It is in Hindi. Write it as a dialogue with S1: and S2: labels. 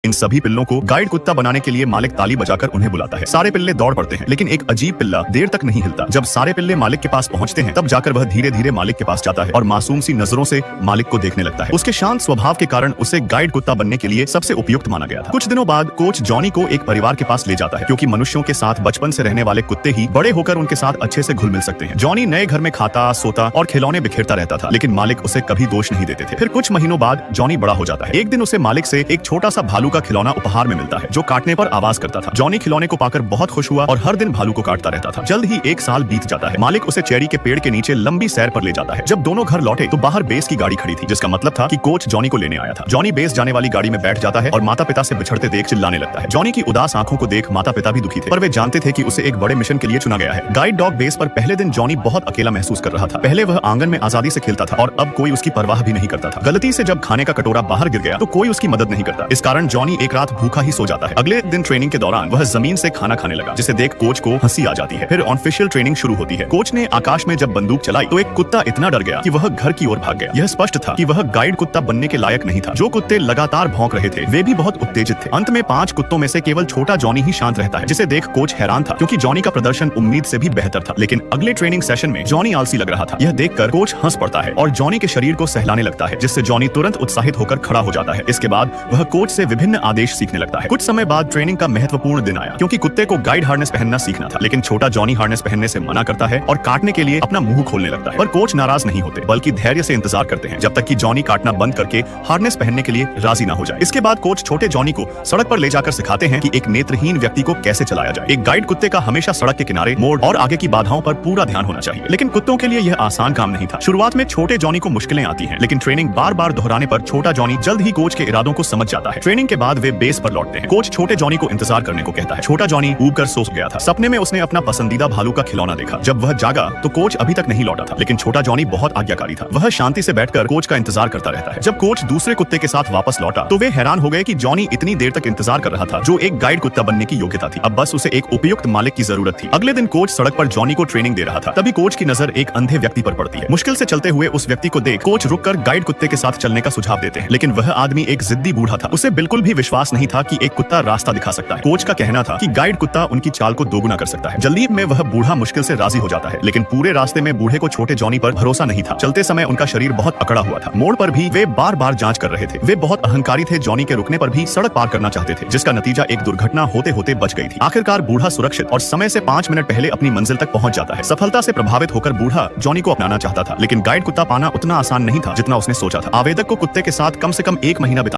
S1: इन सभी पिल्लों को गाइड कुत्ता बनाने के लिए मालिक ताली बजाकर उन्हें बुलाता है। सारे पिल्ले दौड़ पड़ते हैं, लेकिन एक अजीब पिल्ला देर तक नहीं हिलता। जब सारे पिल्ले मालिक के पास पहुंचते हैं, तब जाकर वह धीरे धीरे मालिक के पास जाता है और मासूम सी नजरों से मालिक को देखने लगता है। उसके शांत स्वभाव के कारण उसे गाइड कुत्ता बनने के लिए सबसे उपयुक्त माना गया था। कुछ दिनों बाद कोच जॉनी को एक परिवार के पास ले जाता है, क्योंकि मनुष्यों के साथ बचपन से रहने वाले कुत्ते ही बड़े होकर उनके साथ अच्छे से घुल मिल सकते हैं। जॉनी नए घर में खाता, सोता और खिलौने बिखेरता रहता था, लेकिन मालिक उसे कभी दोष नहीं देते थे। फिर कुछ महीनों बाद जॉनी बड़ा हो जाता है। एक दिन उसे मालिक से एक छोटा सा भालू का खिलौना उपहार में मिलता है, जो काटने पर आवाज करता था। जॉनी खिलौने को पाकर बहुत खुश हुआ और हर दिन भालू को काटता रहता था। जल्द ही एक साल बीत जाता है। मालिक उसे चेरी के पेड़ के नीचे लंबी सैर पर ले जाता है। जब दोनों घर लौटे तो बाहर बेस की गाड़ी खड़ी थी, जिसका मतलब था कि कोच जॉनी को लेने आया था। जॉनी बेस जाने वाली गाड़ी में बैठ जाता है और माता पिता से बिछड़ते देख चिल्लाने लगता है। जॉनी की उदास आंखों को देख माता पिता भी दुखी थे, पर वे जानते थे कि उसे एक बड़े मिशन के लिए चुना गया है। गाइड डॉग बेस पर पहले दिन जॉनी बहुत अकेला महसूस कर रहा था। पहले वह आंगन में आजादी से खेलता था और अब कोई उसकी परवाह भी नहीं करता था। गलती से जब खाने का कटोरा बाहर गिर गया तो कोई उसकी मदद नहीं करता। इस कारण जॉनी एक रात भूखा ही सो जाता है। अगले दिन ट्रेनिंग के दौरान वह जमीन से खाना खाने लगा, जिसे देख कोच को हंसी आ जाती है। फिर ऑफिशियल ट्रेनिंग शुरू होती है। कोच ने आकाश में जब बंदूक चलाई तो एक कुत्ता इतना डर गया कि वह घर की ओर भाग गया। यह स्पष्ट था कि वह गाइड कुत्ता बनने के लायक नहीं था। जो कुत्ते लगातार भौंक रहे थे वे भी बहुत उत्तेजित थे। अंत में 5 कुत्तों में से केवल छोटा जॉनी ही शांत रहता है, जिसे देख कोच हैरान था, क्योंकि जॉनी का प्रदर्शन उम्मीद से भी बेहतर था। लेकिन अगले ट्रेनिंग सेशन में जॉनी आलसी लग रहा था। यह देखकर कोच हंस पड़ता है और जॉनी के शरीर को सहलाने लगता है, जिससे जॉनी तुरंत उत्साहित होकर खड़ा हो जाता है। इसके बाद वह कोच से विभिन्न आदेश सीखने लगता है। कुछ समय बाद ट्रेनिंग का महत्वपूर्ण दिन आया, क्योंकि कुत्ते को गाइड हार्नेस पहनना सीखना था। लेकिन छोटा जॉनी हार्नेस पहनने से मना करता है और काटने के लिए अपना मुंह खोलने लगता है। पर कोच नाराज नहीं होते, बल्कि धैर्य से इंतजार करते हैं जब तक कि जॉनी काटना बंद करके हार्नेस पहनने के लिए राजी ना हो जाए। इसके बाद कोच छोटे जॉनी को सड़क पर ले जाकर सिखाते हैं कि एक नेत्रहीन व्यक्ति को कैसे चलाया जाए। एक गाइड कुत्ते का हमेशा सड़क के किनारे, मोड़ और आगे की बाधाओं पर पूरा ध्यान होना चाहिए। लेकिन कुत्तों के लिए यह आसान काम नहीं था। शुरुआत में छोटे जॉनी को मुश्किलें आती हैं, लेकिन ट्रेनिंग बार बार दोहराने पर छोटा जॉनी जल्द ही कोच के इरादों को समझ जाता है। ट्रेनिंग के बाद वे बेस पर लौटते हैं। कोच छोटे जॉनी को इंतजार करने को कहता है। छोटा जॉनी ऊब कर सो गया था। सपने में उसने अपना पसंदीदा भालू का खिलौना देखा। जब वह जागा तो कोच अभी तक नहीं लौटा था, लेकिन छोटा जॉनी बहुत आज्ञाकारी था। वह शांति से बैठकर कोच का इंतजार करता रहता है। जब कोच दूसरे कुत्ते के साथ वापस लौटा तो वे हैरान हो गए कि जॉनी इतनी देर तक इंतजार कर रहा था, जो एक गाइड कुत्ता बनने की योग्यता थी। अब बस उसे एक उपयुक्त मालिक की जरूरत थी। अगले दिन कोच सड़क पर जॉनी को ट्रेनिंग दे रहा था। तभी कोच की नजर एक अंधे व्यक्ति पर पड़ती है। मुश्किल से चलते हुए उस व्यक्ति को देख कोच रुककर गाइड कुत्ते के साथ चलने का सुझाव देते हैं, लेकिन वह आदमी एक जिद्दी बूढ़ा था। उसे बिल्कुल भी विश्वास नहीं था कि एक कुत्ता रास्ता दिखा सकता है। कोच का कहना था कि गाइड कुत्ता उनकी चाल को दोगुना कर सकता है। जल्दी में वह बूढ़ा मुश्किल से राजी हो जाता है, लेकिन पूरे रास्ते में बूढ़े को छोटे जॉनी पर भरोसा नहीं था। चलते समय उनका शरीर बहुत अकड़ा हुआ था। मोड़ पर भी वे बार बार जांच कर रहे थे। वे बहुत अहंकारी थे। जॉनी के रुकने पर भी सड़क पार करना चाहते थे, जिसका नतीजा एक दुर्घटना होते होते बच गई थी। आखिरकार बूढ़ा सुरक्षित और समय से 5 मिनट पहले अपनी मंजिल तक पहुंच जाता है। सफलता से प्रभावित होकर बूढ़ा जॉनी को अपनाना चाहता था, लेकिन गाइड कुत्ता पाना उतना आसान नहीं था जितना उसने सोचा था। आवेदक को कुत्ते के साथ कम से कम 1 महीना बिता